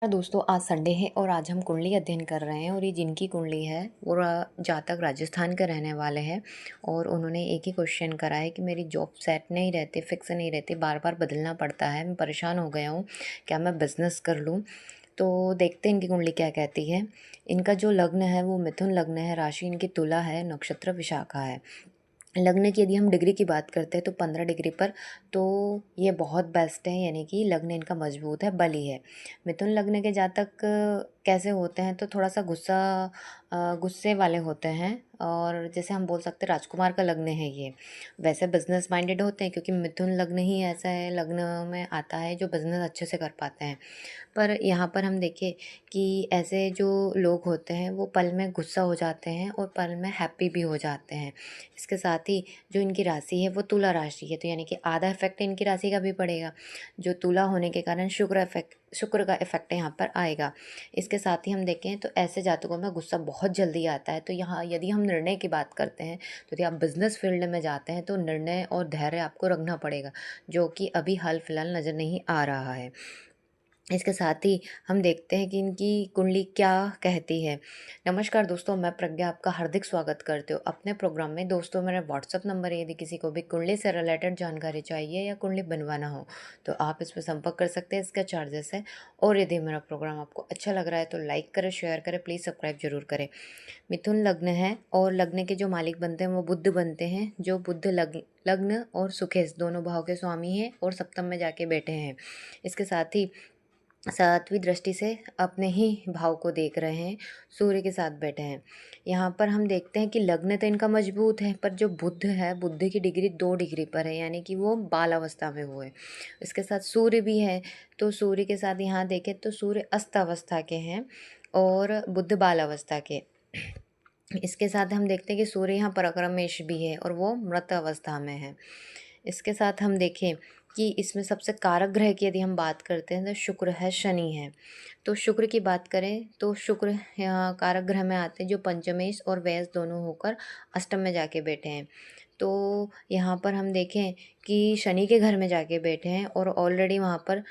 दोस्तों, आज संडे है और आज हम कुंडली अध्ययन कर रहे हैं और ये जिनकी कुंडली है वो जातक राजस्थान के रहने वाले हैं। और उन्होंने एक ही क्वेश्चन करा है कि मेरी जॉब सेट नहीं रहती, फिक्स नहीं रहती, बार बार बदलना पड़ता है, मैं परेशान हो गया हूँ, क्या मैं बिज़नेस कर लूँ। तो देखते हैं इनकी कुंडली क्या कहती है। इनका जो लग्न है वो मिथुन लग्न है, राशि इनकी तुला है, नक्षत्र विशाखा है। लग्न की यदि हम डिग्री की बात करते हैं तो 15 डिग्री पर, तो ये बहुत बेस्ट है, यानी कि लग्न इनका मजबूत है, बली है। मिथुन लग्न के जातक कैसे होते हैं तो थोड़ा सा गुस्से वाले होते हैं, और जैसे हम बोल सकते हैं राजकुमार का लग्न है ये। वैसे बिजनेस माइंडेड होते हैं क्योंकि मिथुन लग्न ही ऐसा है, लग्न में आता है जो बिजनेस अच्छे से कर पाते हैं। पर यहाँ पर हम देखें कि ऐसे जो लोग होते हैं वो पल में गुस्सा हो जाते हैं और पल में हैप्पी भी हो जाते हैं। इसके साथ ही जो इनकी राशि है वो तुला राशि है, तो यानी कि आधा इफेक्ट इनकी राशि का भी पड़ेगा, जो तुला होने के कारण शुक्र का इफेक्ट यहाँ पर आएगा। इसके साथ ही हम देखें तो ऐसे जातकों में गुस्सा बहुत जल्दी आता है। तो यहाँ यदि हम निर्णय की बात करते हैं तो यदि आप बिजनेस फील्ड में जाते हैं तो निर्णय और धैर्य आपको रखना पड़ेगा, जो कि अभी हाल फिलहाल नज़र नहीं आ रहा है। इसके साथ ही हम देखते हैं कि इनकी कुंडली क्या कहती है। नमस्कार दोस्तों, मैं प्रज्ञा आपका हार्दिक स्वागत करती हूँ अपने प्रोग्राम में। दोस्तों, मेरा व्हाट्सअप नंबर है, यदि किसी को भी कुंडली से रिलेटेड जानकारी चाहिए या कुंडली बनवाना हो तो आप इस पर संपर्क कर सकते हैं। इसका चार्जेस है। और यदि मेरा प्रोग्राम आपको अच्छा लग रहा है तो लाइक करें, शेयर करें, प्लीज़ सब्सक्राइब जरूर करें। मिथुन लग्न है और लग्न के जो मालिक बनते हैं वो बुध बनते हैं, जो बुध लग्न और सुखेश दोनों भाव के स्वामी हैं और सप्तम में जाके बैठे हैं। इसके साथ ही सातवीं दृष्टि से अपने ही भाव को देख रहे हैं, सूर्य के साथ बैठे हैं। यहाँ पर हम देखते हैं कि लग्न तो इनका मजबूत है, पर जो बुध है, बुध की डिग्री 2 डिग्री पर है, यानी कि वो बाल अवस्था में हुए। इसके साथ सूर्य भी है, तो सूर्य के साथ यहाँ देखें तो सूर्य अस्त अवस्था के हैं और बुध बाल अवस्था के। इसके साथ हम देखते हैं कि सूर्य यहाँ पराक्रमेश भी है और वो मृत अवस्था में है। इसके साथ हम देखें कि इसमें सबसे कारक ग्रह की यदि हम बात करते हैं तो शुक्र है, शनि है। तो शुक्र की बात करें तो शुक्र यहाँ कारक ग्रह में आते हैं, जो पंचमेश और व्यय दोनों होकर अष्टम में जाके बैठे हैं। तो यहाँ पर हम देखें कि शनि के घर में जाके बैठे हैं और ऑलरेडी वहाँ पर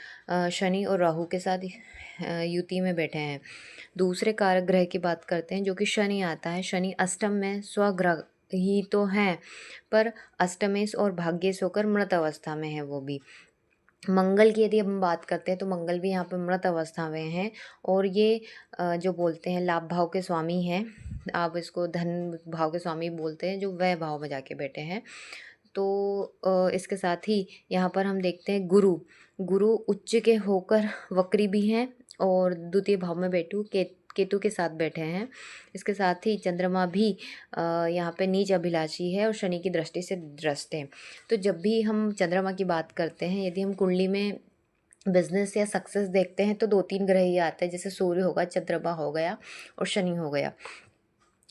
शनि और राहु के साथ युति में बैठे हैं। दूसरे कारक ग्रह की बात करते हैं जो कि शनि आता है। शनि अष्टम में स्वग्रह ही तो है, पर अष्टमेश और भाग्येश होकर मृत अवस्था में है वो भी। मंगल की यदि हम बात करते हैं तो मंगल भी यहाँ पर मृत अवस्था में है, और ये जो बोलते हैं लाभ भाव के स्वामी हैं, आप इसको धन भाव के स्वामी बोलते हैं, जो वह भाव में जाके बैठे हैं। तो इसके साथ ही यहाँ पर हम देखते हैं गुरु गुरु उच्च के होकर वक्री भी हैं और द्वितीय भाव में केतु के साथ बैठे हैं। इसके साथ ही चंद्रमा भी यहाँ पे नीच अभिलाषी है और शनि की दृष्टि से ग्रस्त है। तो जब भी हम चंद्रमा की बात करते हैं, यदि हम कुंडली में बिजनेस या सक्सेस देखते हैं तो 2-3 ग्रह ही आते हैं, जैसे सूर्य होगा, चंद्रमा हो गया और शनि हो गया,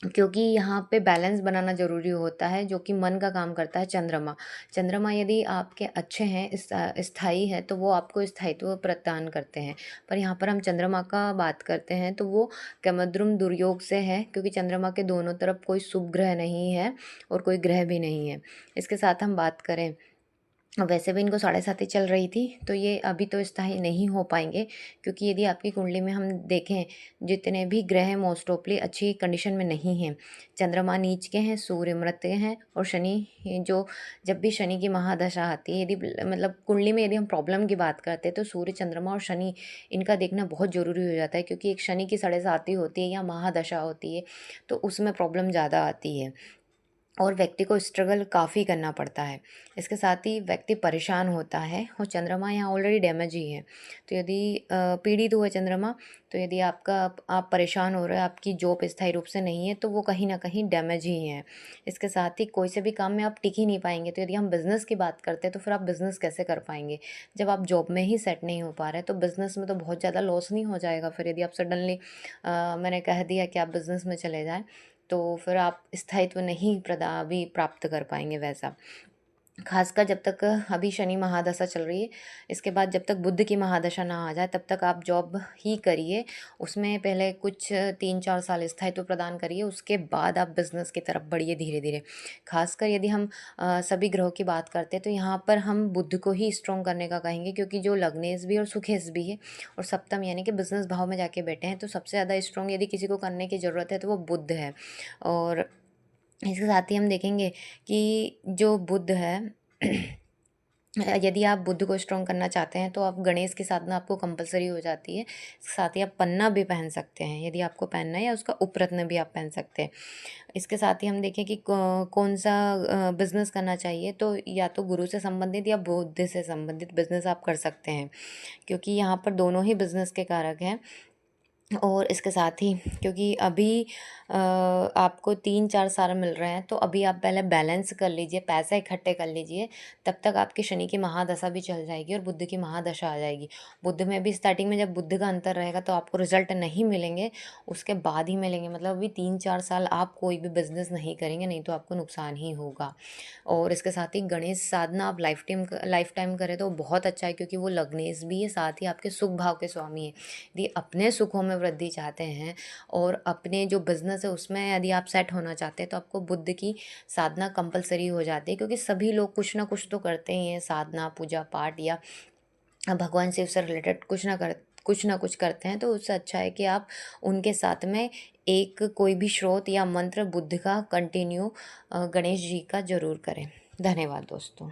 क्योंकि यहाँ पे बैलेंस बनाना ज़रूरी होता है, जो कि मन का काम करता है। चंद्रमा चंद्रमा यदि आपके अच्छे हैं, स्थायी है, तो वो आपको स्थायित्व प्रदान करते हैं। पर यहाँ पर हम चंद्रमा का बात करते हैं तो वो कमद्रुम दुर्योग से है, क्योंकि चंद्रमा के दोनों तरफ कोई शुभ ग्रह नहीं है और कोई ग्रह भी नहीं है। इसके साथ हम बात करें, वैसे भी इनको 7.5 ही चल रही थी, तो ये अभी तो स्थायी नहीं हो पाएंगे, क्योंकि यदि आपकी कुंडली में हम देखें जितने भी ग्रह मोस्ट ऑफली अच्छी कंडीशन में नहीं हैं। चंद्रमा नीच के हैं, सूर्य मृत के हैं और शनि जो, जब भी शनि की महादशा आती है, यदि मतलब कुंडली में यदि हम प्रॉब्लम की बात करते हैं तो सूर्य, चंद्रमा और शनि इनका देखना बहुत ज़रूरी हो जाता है, क्योंकि एक शनि की 7.5 होती है या महादशा होती है, तो उसमें प्रॉब्लम ज़्यादा आती है और व्यक्ति को स्ट्रगल काफ़ी करना पड़ता है। इसके साथ ही व्यक्ति परेशान होता है और चंद्रमा यहाँ ऑलरेडी डैमेज ही है। तो यदि पीड़ित हुआ चंद्रमा, तो यदि आप परेशान हो रहे हो, आपकी जॉब स्थायी रूप से नहीं है, तो वो कहीं ना कहीं डैमेज ही है। इसके साथ ही कोई से भी काम में आप टिक ही नहीं पाएंगे। तो यदि हम बिज़नेस की बात करते हैं तो फिर आप बिज़नेस कैसे कर पाएंगे जब आप जॉब में ही सेट नहीं हो पा रहे? तो बिज़नेस में तो बहुत ज़्यादा लॉस नहीं हो जाएगा फिर, यदि आप सडनली मैंने कह दिया कि आप बिज़नेस में चले जाएँ, तो फिर आप स्थायित्व नहीं भी प्राप्त कर पाएंगे वैसा। खासकर जब तक अभी शनि महादशा चल रही है, इसके बाद जब तक बुध की महादशा ना आ जाए तब तक आप जॉब ही करिए। उसमें पहले कुछ 3-4 साल स्थायित्व प्रदान करिए, उसके बाद आप बिज़नेस की तरफ बढ़िए धीरे धीरे। खासकर यदि हम सभी ग्रहों की बात करते हैं तो यहाँ पर हम बुध को ही स्ट्रॉन्ग करने का कहेंगे, क्योंकि जो लग्नेश भी और सुखेश भी है और सप्तम यानी कि बिज़नेस भाव में जाके बैठे हैं, तो सबसे ज़्यादा स्ट्रॉन्ग यदि किसी को करने की ज़रूरत है तो वो बुध है। और इसके साथ ही हम देखेंगे कि जो बुध है यदि आप बुध को स्ट्रॉन्ग करना चाहते हैं तो आप गणेश की साधना आपको कंपलसरी हो जाती है। साथ ही आप पन्ना भी पहन सकते हैं यदि आपको पहनना है, या उसका उपरत्न भी आप पहन सकते हैं। इसके साथ ही हम देखें कि कौन सा बिजनेस करना चाहिए, तो या तो गुरु से संबंधित या बुद्ध से संबंधित बिजनेस आप कर सकते हैं, क्योंकि यहाँ पर दोनों ही बिजनेस के कारक हैं। और इसके साथ ही क्योंकि अभी आपको 3-4 साल मिल रहे हैं, तो अभी आप पहले बैलेंस कर लीजिए, पैसा इकट्ठे कर लीजिए। तब तक आपकी शनि की महादशा भी चल जाएगी और बुध की महादशा आ जाएगी। बुध में भी स्टार्टिंग में जब बुध का अंतर रहेगा तो आपको रिजल्ट नहीं मिलेंगे, उसके बाद ही मिलेंगे। मतलब अभी 3-4 साल आप कोई भी बिजनेस नहीं करेंगे, नहीं तो आपको नुकसान ही होगा। और इसके साथ ही गणेश साधना आप लाइफ टाइम करें तो बहुत अच्छा है, क्योंकि वो लग्नेश भी है, साथ ही आपके सुख भाव के स्वामी है। यदि अपने सुखों में वृद्धि चाहते हैं और अपने जो बिज़नेस है उसमें यदि आप सेट होना चाहते हैं, तो आपको बुद्ध की साधना कंपलसरी हो जाती है, क्योंकि सभी लोग कुछ ना कुछ तो करते ही हैं, साधना पूजा पाठ या भगवान शिव से रिलेटेड कुछ ना कुछ करते हैं। तो उससे अच्छा है कि आप उनके साथ में एक कोई भी स्रोत या मंत्र बुद्ध का कंटिन्यू गणेश जी का ज़रूर करें। धन्यवाद दोस्तों।